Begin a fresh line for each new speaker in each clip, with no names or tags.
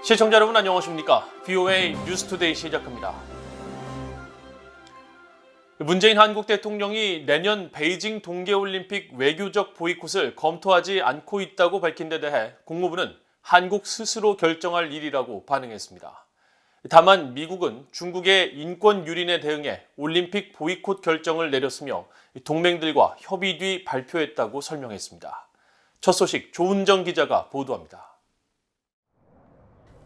시청자 여러분 안녕하십니까? VOA 뉴스투데이 시작합니다. 문재인 한국 대통령이 내년 베이징 동계올림픽 외교적 보이콧을 검토하지 않고 있다고 밝힌 데 대해 국무부는 한국 스스로 결정할 일이라고 반응했습니다. 다만 미국은 중국의 인권 유린에 대응해 올림픽 보이콧 결정을 내렸으며 동맹들과 협의 뒤 발표했다고 설명했습니다. 첫 소식 조은정 기자가 보도합니다.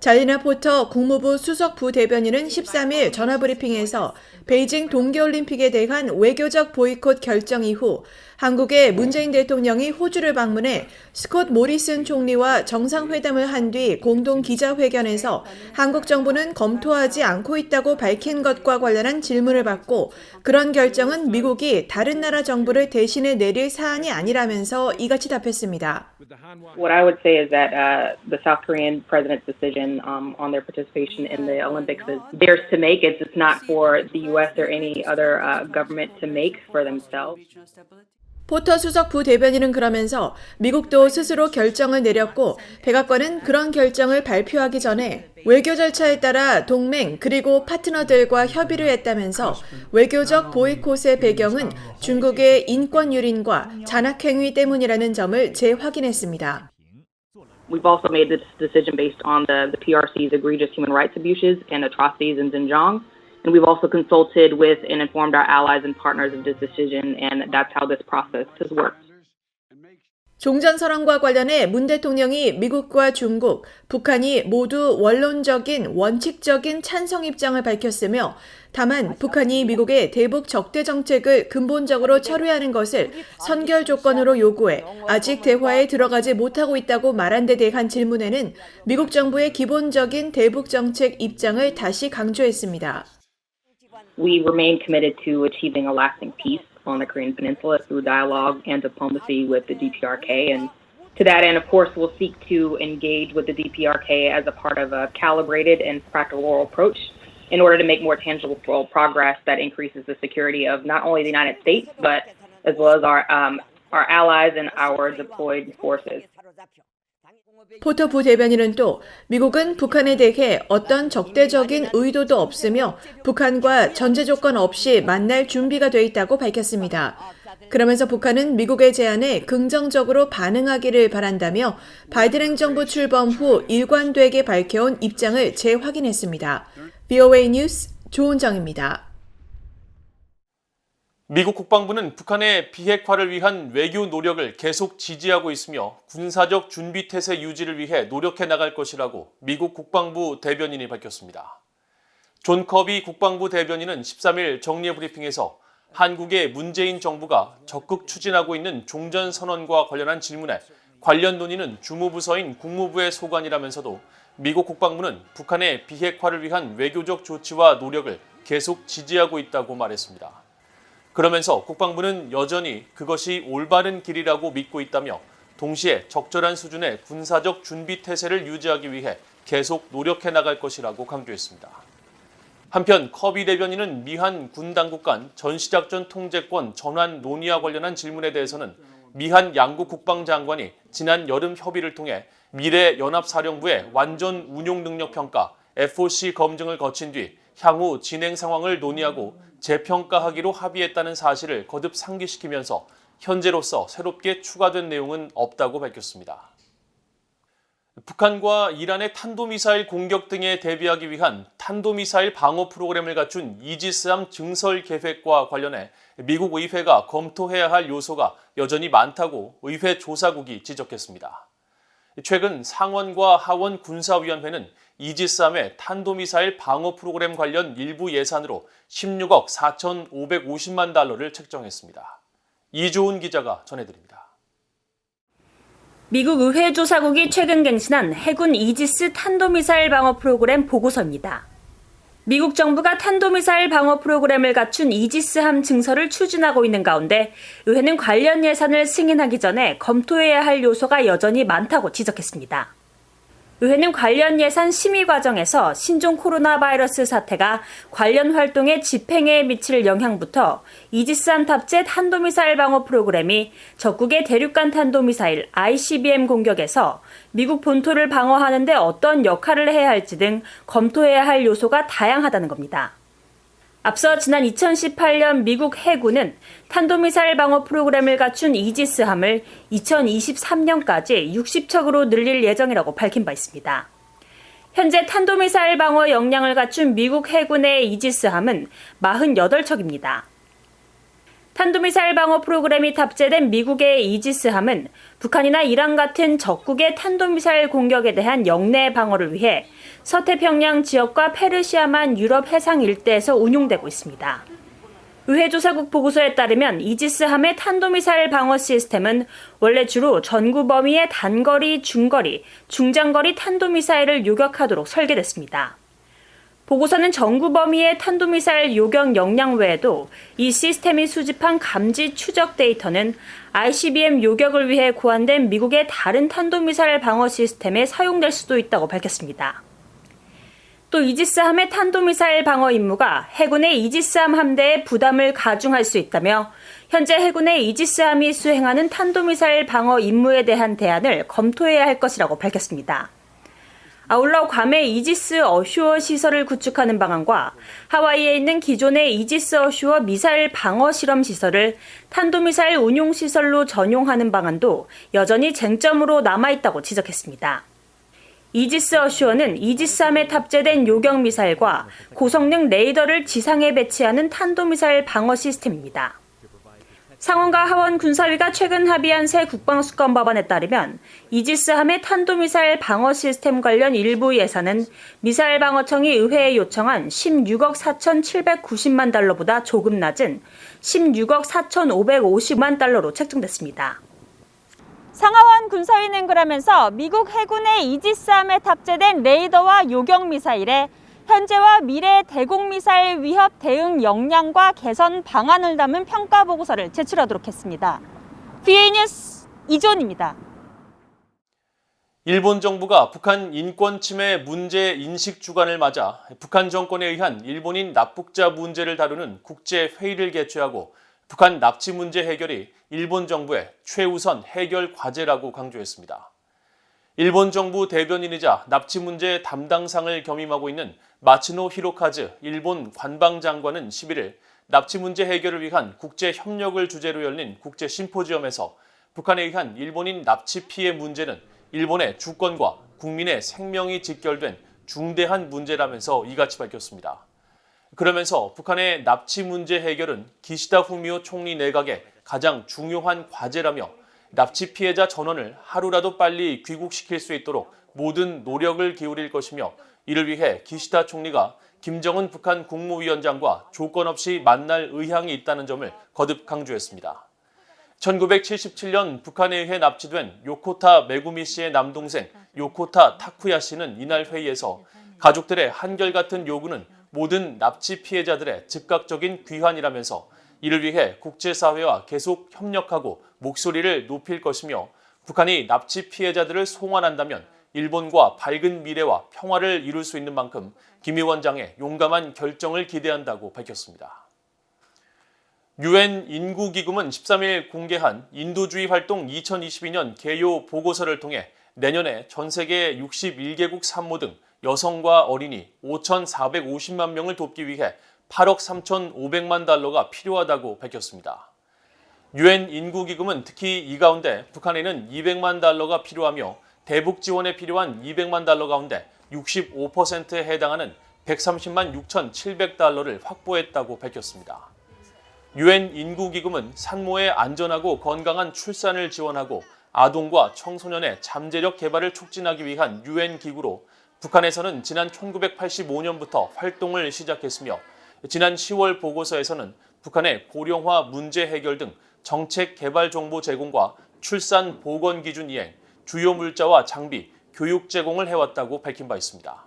잘리나 포터 국무부 수석 부대변인은 13일 전화브리핑에서 베이징 동계올림픽에 대한 외교적 보이콧 결정 이후 한국의 문재인 대통령이 호주를 방문해 스콧 모리슨 총리와 정상회담을 한 뒤 공동 기자회견에서 한국 정부는 검토하지 않고 있다고 밝힌 것과 관련한 질문을 받고 그런 결정은 미국이 다른 나라 정부를 대신해 내릴 사안이 아니라면서 이같이 답했습니다.
What I would say is that the South Korean president's decision on their participation in the Olympics is theirs to make. It's not for the U.S. or any other government to make for themselves.
포터 수석 부대변인은 그러면서 미국도 스스로 결정을 내렸고 백악관은 그런 결정을 발표하기 전에 외교 절차에 따라 동맹 그리고 파트너들과 협의를 했다면서 외교적 보이콧의 배경은 중국의 인권 유린과 잔악행위 때문이라는 점을 재확인했습니다.
We've also made this decision based on the PRC's egregious human rights abuses and atrocities in Xinjiang. And we've also consulted with and informed our allies and partners of this decision, and that's how this process has worked.
종전선언과 관련해 문 대통령이 미국과 중국, 북한이 모두 원론적인, 원칙적인 찬성 입장을 밝혔으며 다만 북한이 미국의 대북 적대 정책을 근본적으로 철회하는 것을 선결 조건으로 요구해 아직 대화에 들어가지 못하고 있다고 말한 데 대한 질문에는 미국 정부의 기본적인 대북 정책 입장을 다시 강조했습니다.
We remain committed to achieving a lasting peace on the Korean Peninsula through dialogue and diplomacy with the DPRK. And to that end, of course, we'll seek to engage with the DPRK as a part of a calibrated and practical approach in order to make more tangible progress that increases the security of not only the United States, but as well as our allies and our deployed forces.
포터 부대변인은 또 미국은 북한에 대해 어떤 적대적인 의도도 없으며 북한과 전제 조건 없이 만날 준비가 돼 있다고 밝혔습니다. 그러면서 북한은 미국의 제안에 긍정적으로 반응하기를 바란다며 바이든 행정부 출범 후 일관되게 밝혀온 입장을 재확인했습니다. VOA 뉴스 조은정입니다.
미국 국방부는 북한의 비핵화를 위한 외교 노력을 계속 지지하고 있으며 군사적 준비 태세 유지를 위해 노력해 나갈 것이라고 미국 국방부 대변인이 밝혔습니다. 존 커비 국방부 대변인은 13일 정례 브리핑에서 한국의 문재인 정부가 적극 추진하고 있는 종전선언과 관련한 질문에 관련 논의는 주무부서인 국무부의 소관이라면서도 미국 국방부는 북한의 비핵화를 위한 외교적 조치와 노력을 계속 지지하고 있다고 말했습니다. 그러면서 국방부는 여전히 그것이 올바른 길이라고 믿고 있다며 동시에 적절한 수준의 군사적 준비 태세를 유지하기 위해 계속 노력해 나갈 것이라고 강조했습니다. 한편 커비 대변인은 미한 군 당국 간 전시작전 통제권 전환 논의와 관련한 질문에 대해서는 미한 양국 국방장관이 지난 여름 협의를 통해 미래 연합사령부의 완전 운용 능력 평가 FOC 검증을 거친 뒤 향후 진행 상황을 논의하고 재평가하기로 합의했다는 사실을 거듭 상기시키면서 현재로서 새롭게 추가된 내용은 없다고 밝혔습니다. 북한과 이란의 탄도미사일 공격 등에 대비하기 위한 탄도미사일 방어 프로그램을 갖춘 이지스함 증설 계획과 관련해 미국 의회가 검토해야 할 요소가 여전히 많다고 의회 조사국이 지적했습니다. 최근 상원과 하원 군사위원회는 이지스함의 탄도미사일 방어 프로그램 관련 일부 예산으로 16억 4,550만 달러를 책정했습니다. 이조은 기자가 전해드립니다.
미국 의회 조사국이 최근 갱신한 해군 이지스 탄도미사일 방어 프로그램 보고서입니다. 미국 정부가 탄도미사일 방어 프로그램을 갖춘 이지스함 증설을 추진하고 있는 가운데 의회는 관련 예산을 승인하기 전에 검토해야 할 요소가 여전히 많다고 지적했습니다. 의회는 관련 예산 심의 과정에서 신종 코로나 바이러스 사태가 관련 활동의 집행에 미칠 영향부터 이지스함 탑재 탄도미사일 방어 프로그램이 적국의 대륙간 탄도미사일 ICBM 공격에서 미국 본토를 방어하는 데 어떤 역할을 해야 할지 등 검토해야 할 요소가 다양하다는 겁니다. 앞서 지난 2018년 미국 해군은 탄도미사일 방어 프로그램을 갖춘 이지스함을 2023년까지 60척으로 늘릴 예정이라고 밝힌 바 있습니다. 현재 탄도미사일 방어 역량을 갖춘 미국 해군의 이지스함은 48척입니다. 탄도미사일 방어 프로그램이 탑재된 미국의 이지스함은 북한이나 이란 같은 적국의 탄도미사일 공격에 대한 영내 방어를 위해 서태평양 지역과 페르시아만 유럽 해상 일대에서 운용되고 있습니다. 의회 조사국 보고서에 따르면 이지스함의 탄도미사일 방어 시스템은 원래 주로 전구 범위의 단거리, 중거리, 중장거리 탄도미사일을 요격하도록 설계됐습니다. 보고서는 전구 범위의 탄도미사일 요격 역량 외에도 이 시스템이 수집한 감지 추적 데이터는 ICBM 요격을 위해 고안된 미국의 다른 탄도미사일 방어 시스템에 사용될 수도 있다고 밝혔습니다. 또 이지스함의 탄도미사일 방어 임무가 해군의 이지스함 함대에 부담을 가중할 수 있다며 현재 해군의 이지스함이 수행하는 탄도미사일 방어 임무에 대한 대안을 검토해야 할 것이라고 밝혔습니다. 아울러 괌에 이지스 어슈어 시설을 구축하는 방안과 하와이에 있는 기존의 이지스 어슈어 미사일 방어 실험 시설을 탄도미사일 운용 시설로 전용하는 방안도 여전히 쟁점으로 남아있다고 지적했습니다. 이지스 어슈어는 이지스함에 탑재된 요격 미사일과 고성능 레이더를 지상에 배치하는 탄도미사일 방어 시스템입니다. 상원과 하원 군사위가 최근 합의한 새 국방수권 법안에 따르면 이지스함의 탄도미사일 방어 시스템 관련 일부 예산은 미사일 방어청이 의회에 요청한 16억 4,790만 달러보다 조금 낮은 16억 4,550만 달러로 책정됐습니다. 상하원 군사위는 그러면서 미국 해군의 이지스함에 탑재된 레이더와 요격 미사일에 현재와 미래 대공미사일 위협 대응 역량과 개선 방안을 담은 평가 보고서를 제출하도록 했습니다. VA 뉴스 이존입니다.
일본 정부가 북한 인권 침해 문제 인식 주간을 맞아 북한 정권에 의한 일본인 납북자 문제를 다루는 국제 회의를 개최하고 북한 납치 문제 해결이 일본 정부의 최우선 해결 과제라고 강조했습니다. 일본 정부 대변인이자 납치 문제 담당상을 겸임하고 있는 마츠노 히로카즈 일본 관방장관은 11일 납치 문제 해결을 위한 국제 협력을 주제로 열린 국제 심포지엄에서 북한에 의한 일본인 납치 피해 문제는 일본의 주권과 국민의 생명이 직결된 중대한 문제라면서 이같이 밝혔습니다. 그러면서 북한의 납치 문제 해결은 기시다 후미오 총리 내각의 가장 중요한 과제라며 납치 피해자 전원을 하루라도 빨리 귀국시킬 수 있도록 모든 노력을 기울일 것이며 이를 위해 기시다 총리가 김정은 북한 국무위원장과 조건 없이 만날 의향이 있다는 점을 거듭 강조했습니다. 1977년 북한에 의해 납치된 요코타 메구미 씨의 남동생 요코타 타쿠야 씨는 이날 회의에서 가족들의 한결같은 요구는 모든 납치 피해자들의 즉각적인 귀환이라면서 이를 위해 국제사회와 계속 협력하고 목소리를 높일 것이며 북한이 납치 피해자들을 송환한다면 일본과 밝은 미래와 평화를 이룰 수 있는 만큼 김 위원장의 용감한 결정을 기대한다고 밝혔습니다. 유엔 인구기금은 13일 공개한 인도주의 활동 2022년 개요 보고서를 통해 내년에 전 세계 61개국 산모 등 여성과 어린이 5,450만 명을 돕기 위해 8억 3,500만 달러가 필요하다고 밝혔습니다. 유엔 인구기금은 특히 이 가운데 북한에는 200만 달러가 필요하며 대북 지원에 필요한 200만 달러 가운데 65%에 해당하는 130만 6,700달러를 확보했다고 밝혔습니다. 유엔 인구기금은 산모의 안전하고 건강한 출산을 지원하고 아동과 청소년의 잠재력 개발을 촉진하기 위한 유엔 기구로 북한에서는 지난 1985년부터 활동을 시작했으며 지난 10월 보고서에서는 북한의 고령화 문제 해결 등 정책 개발 정보 제공과 출산 보건 기준 이행, 주요 물자와 장비, 교육 제공을 해왔다고 밝힌 바 있습니다.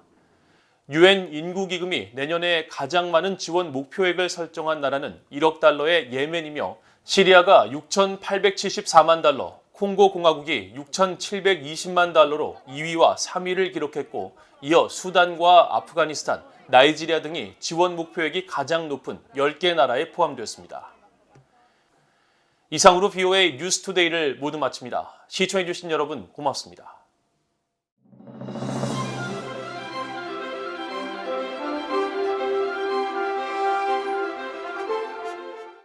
유엔 인구기금이 내년에 가장 많은 지원 목표액을 설정한 나라는 1억 달러의 예멘이며 시리아가 6,874만 달러, 콩고 공화국이 6,720만 달러로 2위와 3위를 기록했고 이어 수단과 아프가니스탄, 나이지리아 등이 지원 목표액이 가장 높은 10개 나라에 포함되었습니다. 이상으로 VOA 뉴스투데이를 모두 마칩니다. 시청해주신 여러분 고맙습니다.